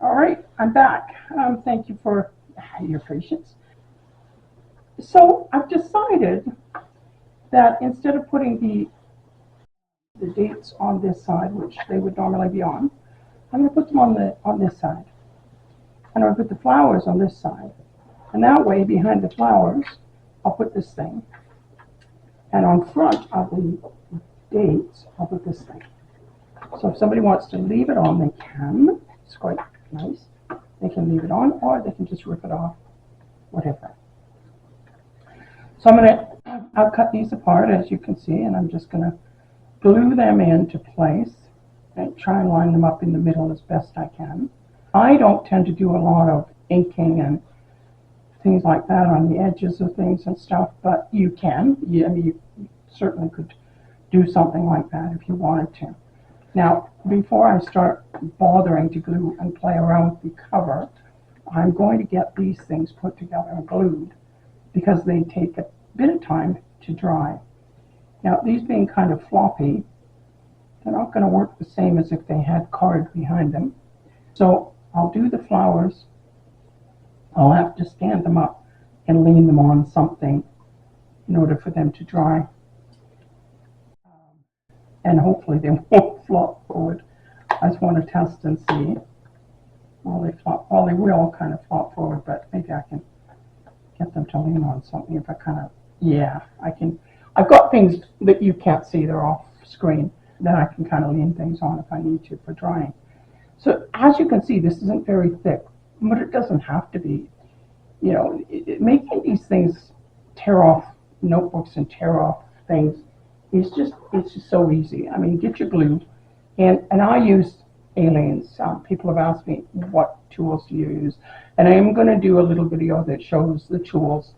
All right, I'm back. Thank you for your patience. So I've decided that instead of putting the dates on this side, which they would normally be on, I'm going to put them on this side. And I'll put the flowers on this side. And that way, behind the flowers, I'll put this thing. And on front of the dates, I'll put this thing. So if somebody wants to leave it on, they can. It's quite nice. They can leave it on, or they can just rip it off, whatever. So I'll cut these apart, as you can see, and I'm just going to glue them into place and try and line them up in the middle as best I can. I don't tend to do a lot of inking and things like that on the edges of things and stuff, but you can. You certainly could do something like that if you wanted to. Now, before I start bothering to glue and play around with the cover, I'm going to get these things put together and glued because they take a bit of time to dry. Now, these being kind of floppy, they're not going to work the same as if they had card behind them. So I'll do the flowers. I'll have to stand them up and lean them on something in order for them to dry. And hopefully they won't flop forward. I just want to test and see. Well, they will kind of flop forward, but maybe I can get them to lean on something if I kind of, yeah, I can. I've got things that you can't see, they're off screen, that I can kind of lean things on if I need to for drying. So as you can see, this isn't very thick, but it doesn't have to be. You know, making these things tear off notebooks and tear off things, it's just so easy. I mean, get your glue, and I use aliens. People have asked me, what tools do you use? And I am going to do a little video that shows the tools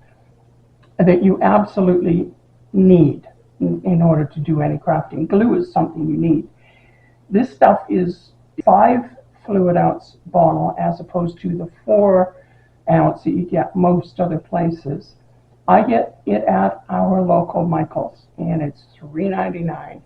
that you absolutely need in order to do any crafting. Glue is something you need. This stuff is 5 fluid ounce bottle as opposed to the 4 ounce that you get most other places. I get it at our local Michael's, and it's $3.99.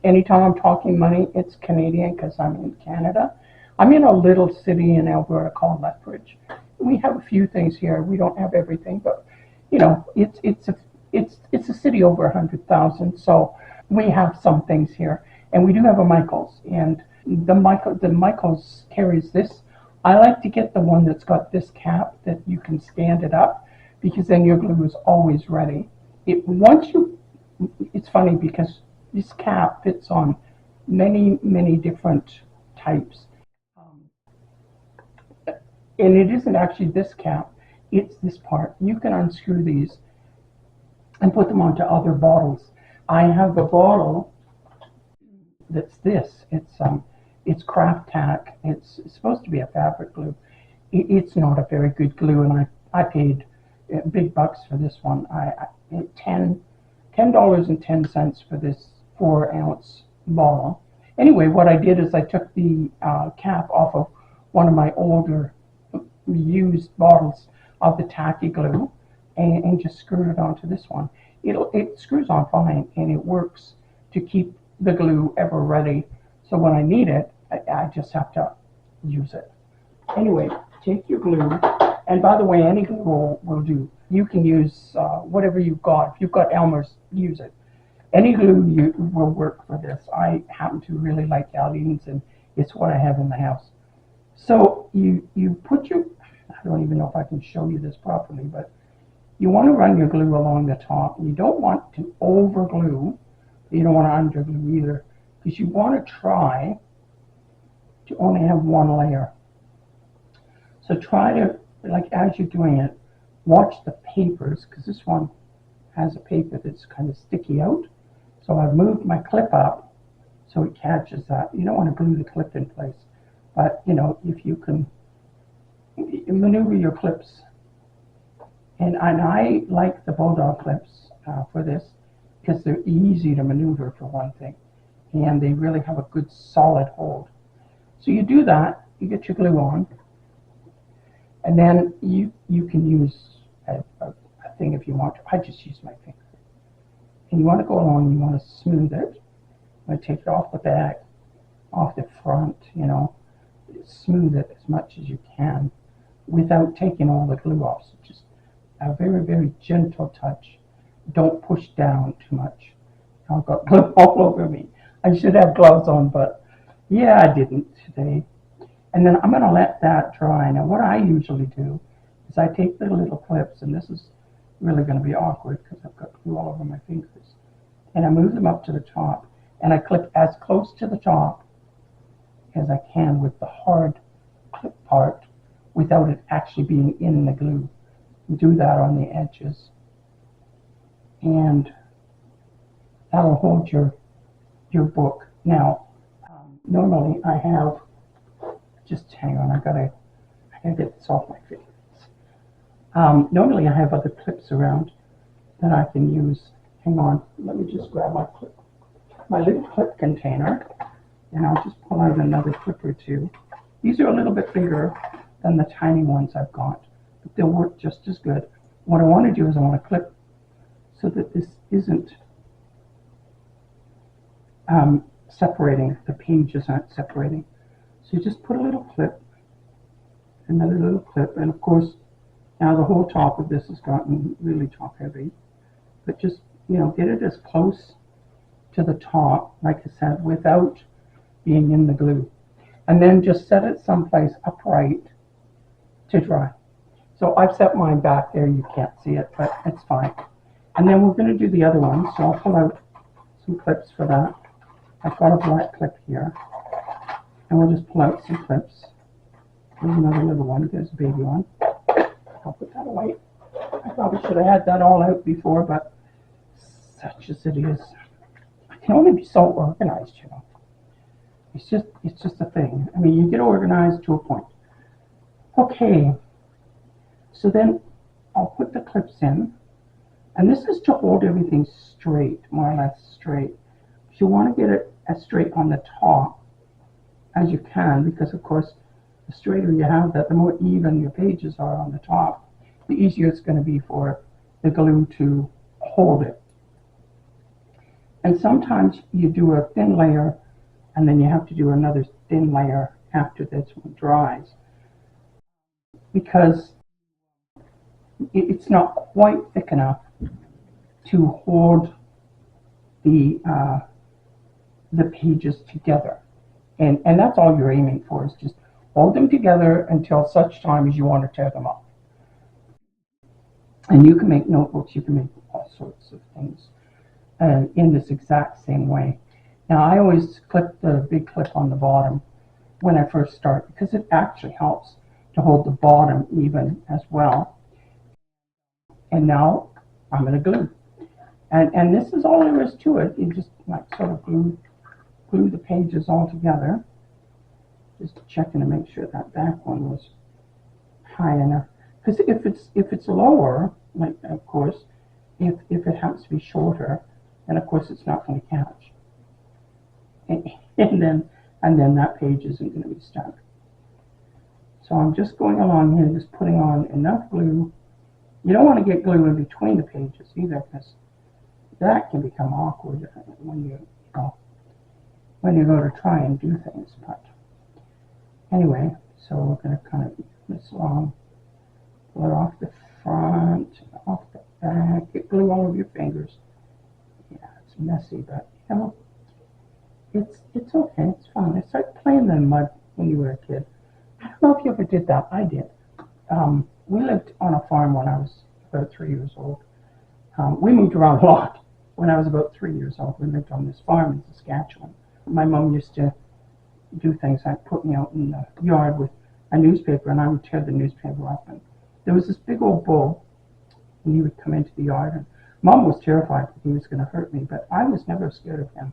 Anytime I'm talking money, it's Canadian because I'm in Canada. I'm in a little city in Alberta called Lethbridge. We have a few things here. We don't have everything, but you know, it's a city over 100,000, so we have some things here, and we do have a Michael's, and the Michael's carries this. I like to get the one that's got this cap that you can stand it up, because then your glue is always ready. It's funny because this cap fits on many different types. And it isn't actually this cap, it's this part. You can unscrew these and put them onto other bottles. I have a bottle that's this. It's craft tack. It's supposed to be a fabric glue. It's not a very good glue, and I paid big bucks for this one. $10.10 for this 4 ounce bottle. Anyway, what I did is I took the cap off of one of my older used bottles of the tacky glue and just screwed it onto this one. It screws on fine, and it works to keep the glue ever ready. So when I need it, I just have to use it. Anyway, take your glue, and by the way, any glue will do. You can use whatever you've got. If you've got Elmer's, use it. Any glue will work for this. I happen to really like Aleene's, and it's what I have in the house. So you put your, I don't even know if I can show you this properly, but you want to run your glue along the top. You don't want to over glue. You don't want to under glue either, because you want to try to only have one layer. So try to, like as you're doing it, watch the papers, because this one has a paper that's kind of sticky out. So I've moved my clip up so it catches that. You don't want to glue the clip in place, but you know, if you can maneuver your clips. And I like the bulldog clips for this because they're easy to maneuver, for one thing, and they really have a good solid hold. So you do that, you get your glue on, and then you can use a thing if you want to. I just use my finger. And you want to go along, you want to smooth it. I'm going to take it off the back, off the front, you know. smooth it as much as you can without taking all the glue off. So just a very, very gentle touch. Don't push down too much. I've got glue all over me. I should have gloves on, but yeah, I didn't today. And then I'm going to let that dry. Now, what I usually do is I take the little clips, and this is really going to be awkward because I've got glue all over my fingers, and I move them up to the top, and I clip as close to the top as I can with the hard clip part without it actually being in the glue. Do that on the edges, and that'll hold your book. Now, normally I have, just hang on, I gotta get this off my fingers. Normally I have other clips around that I can use. Hang on, let me just grab my clip, my little clip container, and I'll just pull out another clip or two. These are a little bit bigger than the tiny ones I've got, but they'll work just as good. What I want to do is I want to clip so that this isn't separating, the pages aren't separating. So you just put a little clip, another little clip, and of course now the whole top of this has gotten really top heavy, but just, you know, get it as close to the top, like I said, without being in the glue, and then just set it someplace upright to dry. So I've set mine back there, you can't see it, but it's fine. And then we're going to do the other one, so I'll pull out some clips for that. I've got a black clip here, and we'll just pull out some clips. There's another little one, there's a baby one. I'll put that away. I probably should have had that all out before, but such as it is, I can only be so organized, you know. It's just a thing. I mean, you get organized to a point. Okay, so then I'll put the clips in, and this is to hold everything straight, more or less straight. If you want to get it as straight on the top as you can, because of course the straighter you have that, the more even your pages are on the top, the easier it's going to be for the glue to hold it. And sometimes you do a thin layer, and then you have to do another thin layer after this one dries, because it's not quite thick enough to hold the pages together. And that's all you're aiming for, is just hold them together until such time as you want to tear them off. And you can make notebooks, you can make all sorts of things in this exact same way. Now, I always clip the big clip on the bottom when I first start, because it actually helps to hold the bottom even as well. And now I'm going to glue. And this is all there is to it. You just like sort of glue the pages all together. Just checking to make sure that back one was high enough. Because if it's lower, like of course, if it happens to be shorter, then of course it's not going to catch. And then that page isn't going to be stuck. So I'm just going along here, just putting on enough glue. You don't want to get glue in between the pages either, because that can become awkward when you go to try and do things. But anyway, so we're going to kind of move this along, pull it off the front, off the back, get glue all over your fingers. Yeah, it's messy, but you know, it's okay, it's fine. It's like playing in the mud when you were a kid. I don't know if you ever did that. I did. We lived on a farm when I was about 3 years old. We moved around a lot. When I was about 3 years old, we lived on this farm in Saskatchewan. My mom used to do things like put me out in the yard with a newspaper, and I would tear the newspaper up. And there was this big old bull, and he would come into the yard, and Mom was terrified that he was going to hurt me, but I was never scared of him.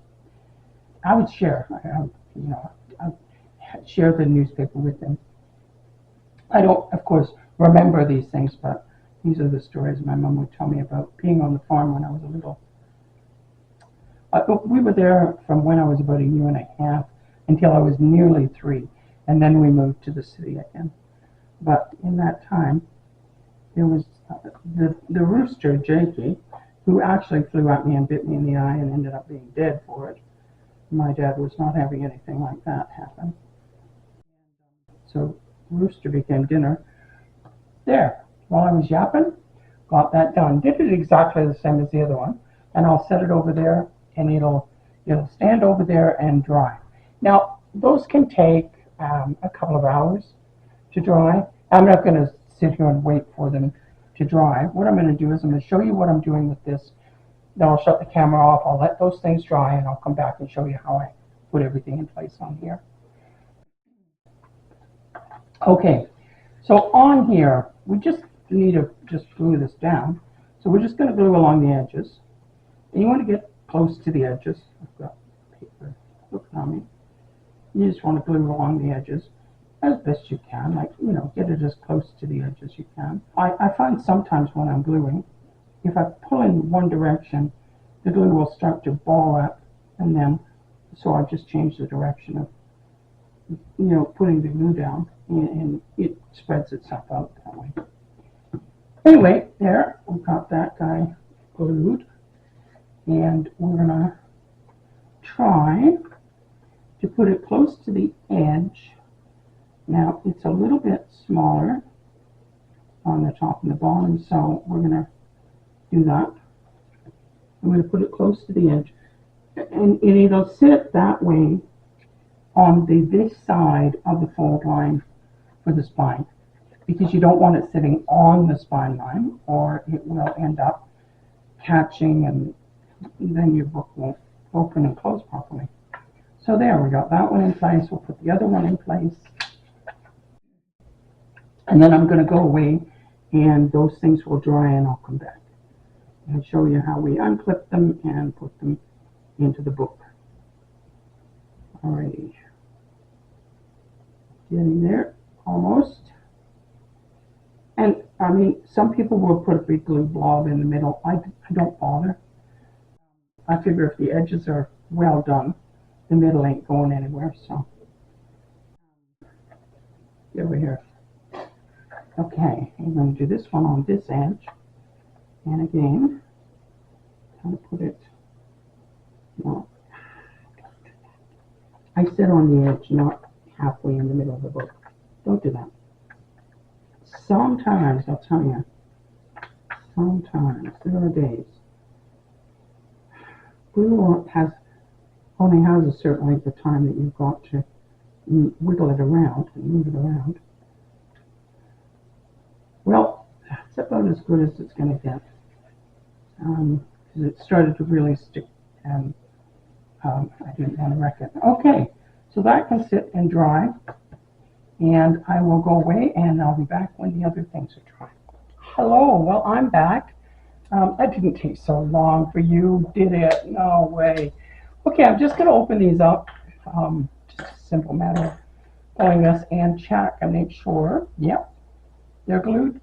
I would share, I'd share the newspaper with him. I don't, of course, remember these things, but these are the stories my mom would tell me about being on the farm when I was a little. We were there from when I was about 1.5 years until I was nearly 3, and then we moved to the city again. But in that time, there was the rooster, Jakey, who actually flew at me and bit me in the eye and ended up being dead for it. My dad was not having anything like that happen. So rooster became dinner. There, while I was yapping, got that done. Did it exactly the same as the other one. And I'll set it over there, and it'll stand over there and dry. Now, those can take a couple of hours to dry. I'm not going to sit here and wait for them to dry. What I'm going to do is I'm going to show you what I'm doing with this. Then I'll shut the camera off. I'll let those things dry, and I'll come back and show you how I put everything in place on here. Okay, so on here, we just need to glue this down. So we're just going to glue along the edges. And you want to get close to the edges. I've got paper looking on me. You just want to glue along the edges as best you can, like, get it as close to the edge as you can. I find sometimes when I'm gluing, if I pull in one direction, the glue will start to ball up, and then, so I just change the direction of, putting the glue down, and it spreads itself out that way. Anyway, there, we've got that guy glued, and we're gonna try to put it close to the edge. Now, it's a little bit smaller on the top and the bottom, so we're going to do that. I'm going to put it close to the edge, and it'll sit that way on this side of the fold line for the spine, because you don't want it sitting on the spine line, or it will end up catching, and then your book won't open and close properly. So there, we got that one in place. We'll put the other one in place. And then I'm going to go away, and those things will dry, and I'll come back and show you how we unclip them and put them into the book. Alrighty. Getting there, almost. And, I mean, some people will put a big glue blob in the middle. I don't bother. I figure if the edges are well done, the middle ain't going anywhere, so. Over here. Okay, I'm going to do this one on this edge, and again, kind of put it, I sit on the edge, not halfway in the middle of the book. Don't do that. Sometimes, I'll tell you, sometimes, there are days, glue only has a certain length of time that you've got to wiggle it around and move it around. Well, it's about as good as it's going to get, because it started to really stick, and I didn't want to wreck it. Okay, so that can sit and dry, and I will go away, and I'll be back when the other things are dry. Hello, well, I'm back. That didn't take so long for you, did it? No way. Okay, I'm just going to open these up. Just a simple matter of pulling this and check and make sure. Yep. They're glued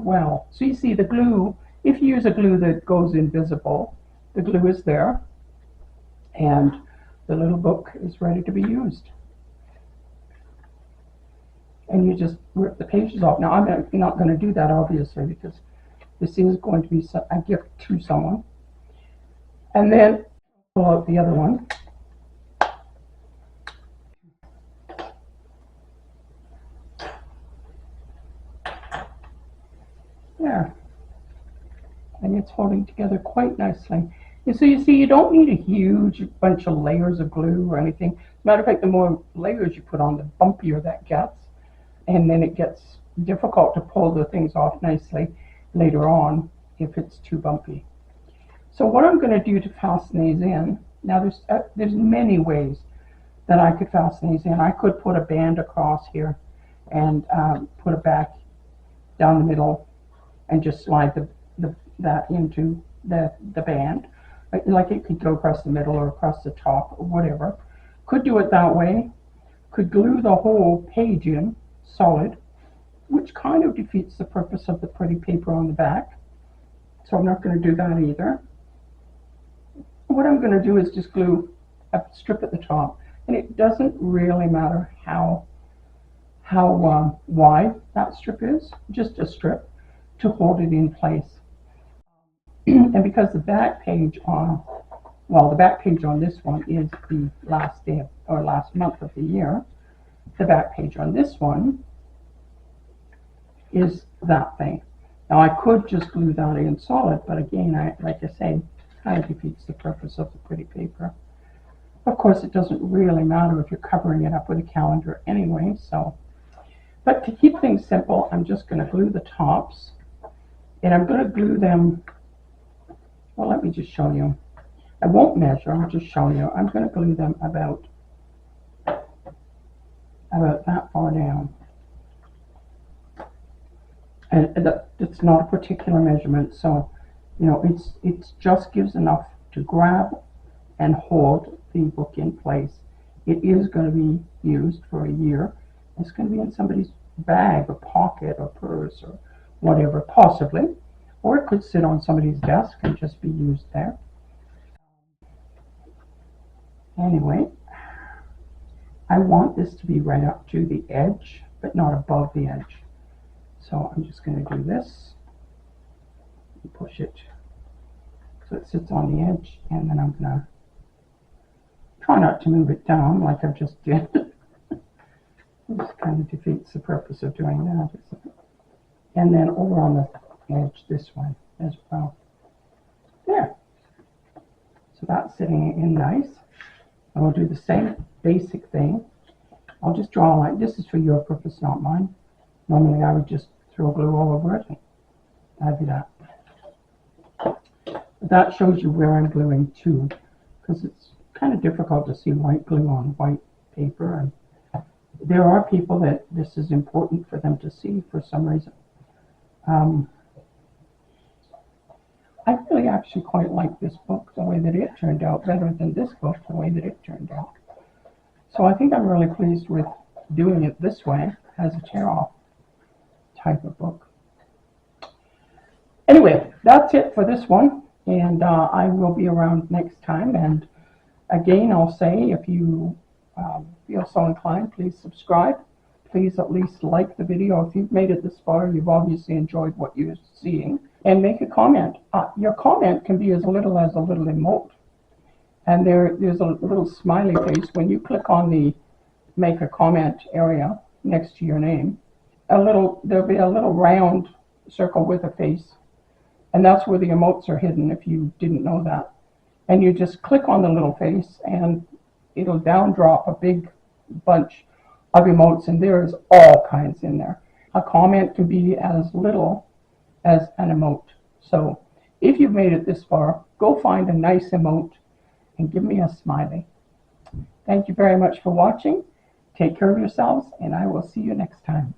well. So you see the glue, if you use a glue that goes invisible, the glue is there, and the little book is ready to be used. And you just rip the pages off. Now, I'm not going to do that, obviously, because this is going to be a gift to someone. And then pull out the other one. There. And it's holding together quite nicely. And so you see, you don't need a huge bunch of layers of glue or anything. As a matter of fact, the more layers you put on, the bumpier that gets. And then it gets difficult to pull the things off nicely later on if it's too bumpy. So what I'm going to do to fasten these in, now there's many ways that I could fasten these in. I could put a band across here and put it back down the middle and just slide that into the band. Like it could go across the middle or across the top or whatever. Could do it that way. Could glue the whole page in solid, which kind of defeats the purpose of the pretty paper on the back. So I'm not going to do that either. What I'm going to do is just glue a strip at the top, and it doesn't really matter how wide that strip is, just a strip to hold it in place. And because the back page on this one is the last day or last month of the year, the back page on this one is that thing. Now I could just glue that in solid, but again, like I say, kind of defeats the purpose of the pretty paper. Of course, it doesn't really matter if you're covering it up with a calendar anyway, so. But to keep things simple, I'm just going to glue the tops, and I'm going to glue them, well, let me just show you. I won't measure, I'll just show you. I'm going to glue them about that far down. And it's not a particular measurement, so you know it just gives enough to grab and hold the book in place. It is going to be used for a year. It's going to be in somebody's bag or pocket or purse or whatever, possibly, or it could sit on somebody's desk and just be used there. Anyway, I want this to be right up to the edge, but not above the edge. So I'm just going to do this and push it so it sits on the edge, and then I'm going to try not to move it down like I just did. This kind of defeats the purpose of doing that, isn't it? And then over on the edge this way as well. There. So that's sitting in nice. And we'll do the same basic thing. I'll just draw a line. This is for your purpose, not mine. Normally I would just throw glue all over it, and I'd do that. But that shows you where I'm gluing to, because it's kind of difficult to see white glue on white paper, and there are people that this is important for them to see for some reason. I really actually quite like this book, the way that it turned out, better than this book, the way that it turned out. So I think I'm really pleased with doing it this way, as a tear-off type of book. Anyway, that's it for this one, and I will be around next time. And again, I'll say, if you feel so inclined, please subscribe. Please at least like the video. If you've made it this far, you've obviously enjoyed what you're seeing. And make a comment. Your comment can be as little as a little emote. And there's a little smiley face. When you click on the make a comment area next to your name, there'll be a little round circle with a face. And that's where the emotes are hidden, if you didn't know that. And you just click on the little face, and it'll down drop a big bunch of emotes, and there's all kinds in there. A comment can be as little as an emote. So if you've made it this far, go find a nice emote and give me a smiley. Thank you very much for watching. Take care of yourselves, and I will see you next time.